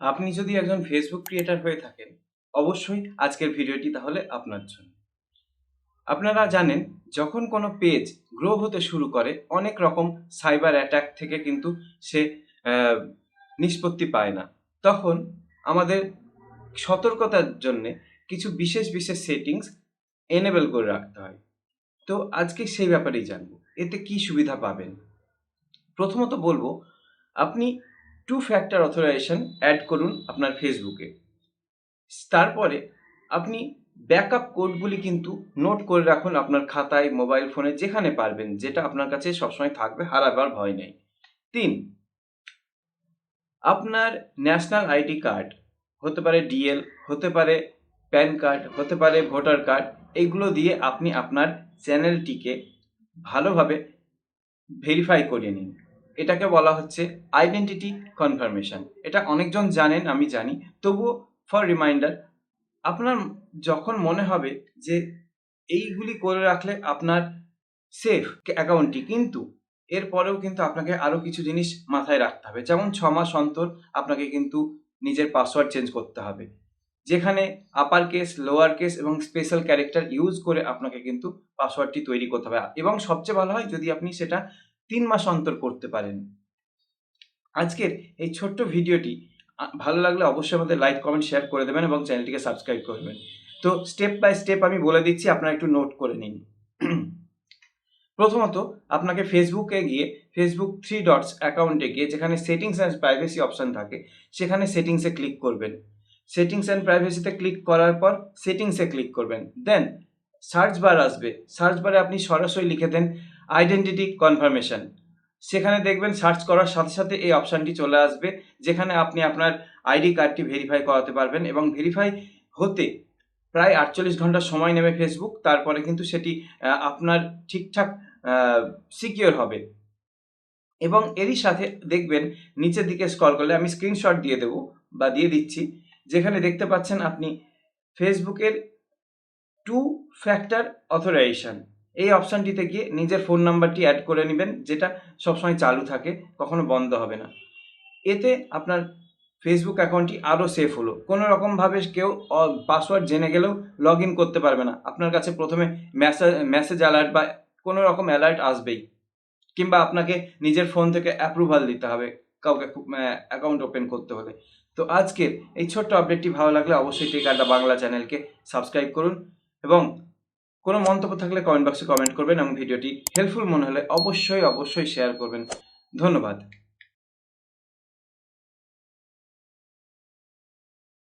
আপনি যদি একজন ফেসবুক ক্রিয়েটর হয়ে থাকেন, অবশ্যই আজকের ভিডিওটি তাহলে আপনার জন্য। আপনারা জানেন যখন কোনো পেজ গ্রো হতে শুরু করে অনেক রকম সাইবার অ্যাটাক থেকে কিন্তু সে নিষ্পত্তি পায় না। তখন আমাদের সতর্কতার জন্যে কিছু বিশেষ সেটিংস এনেবল করে রাখতে হয়। তো আজকে সেই ব্যাপারেই জানবো। এতে কি সুবিধা পাবেন? প্রথমত বলবো, আপনি টু ফ্যাক্টর অথরাইজেশন অ্যাড করুন আপনার ফেসবুকে। তারপরে আপনি ব্যাকআপ কোডগুলি কিন্তু নোট করে রাখুন আপনার খাতায়, মোবাইল ফোনে, যেখানে পারবেন, যেটা আপনার কাছে সবসময় থাকবে, হারাবার ভয় নেই। ৩, আপনার ন্যাশনাল আইডি কার্ড হতে পারে, ডিএল হতে পারে, প্যান কার্ড হতে পারে, ভোটার কার্ড, এইগুলো দিয়ে আপনি আপনার চ্যানেলটিকে ভালোভাবে ভেরিফাই করিয়ে নিন। এটাকে বলা হচ্ছে আইডেন্টিটি কনফার্মেশন। এটা অনেকজন জানেন, আমি জানি, তবুও ফর রিমাইন্ডার, আপনার যখন মনে হবে যে এইগুলি করে রাখলে আপনার সেফ অ্যাকাউন্টটি, কিন্তু এরপরেও কিন্তু আপনাকে আরও কিছু জিনিস মাথায় রাখতে হবে। যেমন 6 মাস অন্তর আপনাকে কিন্তু নিজের পাসওয়ার্ড চেঞ্জ করতে হবে, যেখানে আপার কেস, লোয়ার কেস এবং স্পেশাল ক্যারেক্টার ইউজ করে আপনাকে কিন্তু পাসওয়ার্ডটি তৈরি করতে হবে, এবং সবচেয়ে ভালো হয় যদি আপনি সেটা 3 মাস অন্তর করতে পারেন। আজকের এই ছোট্ট ভিডিওটি ভালো লাগলে অবশ্যই আমাদের লাইক, কমেন্ট, শেয়ার করে দেবেন এবং চ্যানেলটিকে সাবস্ক্রাইব করবেন। তো স্টেপ বাই স্টেপ আমি বলে দিচ্ছি, আপনারা একটু নোট করে নিন। প্রথমত আপনাকে ফেসবুকে গিয়ে ফেসবুক 3 ডটস অ্যাকাউন্টে গিয়ে যেখানে সেটিংস অ্যান্ড প্রাইভেসি অপশন থাকে, সেখানে সেটিংসে ক্লিক করবেন। সেটিংস অ্যান্ড প্রাইভেসিতে ক্লিক করার পর সেটিংসে ক্লিক করবেন। দেন সার্চ বার আসবে, সার্চ বারে আপনি সরাসরি লিখে দেন আইডেন্টিটি কনফার্মেশন। সেখানে দেখবেন সার্চ করার সাথে সাথে এই অপশানটি চলে আসবে, যেখানে আপনি আপনার আইডি কার্ডটি ভেরিফাই করাতে পারবেন, এবং ভেরিফাই হতে প্রায় 48 ঘন্টা সময় নেবে ফেসবুক। তারপরে কিন্তু সেটি আপনার ঠিকঠাক সিকিওর হবে। এবং এরই সাথে দেখবেন নিচের দিকে স্ক্রল করলে, আমি স্ক্রিনশট দিয়ে দেবো বা দিয়ে দিচ্ছি, যেখানে দেখতে পাচ্ছেন আপনি ফেসবুকের টু ফ্যাক্টর অথরাইজেশন, এই অপশানটিতে গিয়ে নিজের ফোন নাম্বারটি অ্যাড করে নেবেন, যেটা সবসময় চালু থাকে, কখনো বন্ধ হবে না। এতে আপনার ফেসবুক অ্যাকাউন্টটি আরও সেফ হলো। কোনো রকমভাবে কেউ পাসওয়ার্ড জেনে গেলেও লগ ইন করতে পারবে না। আপনার কাছে প্রথমে মেসেজ অ্যালার্ট বা কোনো রকম অ্যালার্ট আসবেই, কিংবা আপনাকে নিজের ফোন থেকে অ্যাপ্রুভাল দিতে হবে কাউকে অ্যাকাউন্ট ওপেন করতে হলে। তো আজকের এই ছোট্ট আপডেটটি ভালো লাগলে অবশ্যই টেক আড্ডা বাংলা চ্যানেলকে সাবস্ক্রাইব করুন, এবং কোনো মন্তব্য থাকলে কমেন্ট বক্সে কমেন্ট করবেন, এবং ভিডিওটি হেল্পফুল মনে হলে অবশ্যই শেয়ার করবেন। ধন্যবাদ।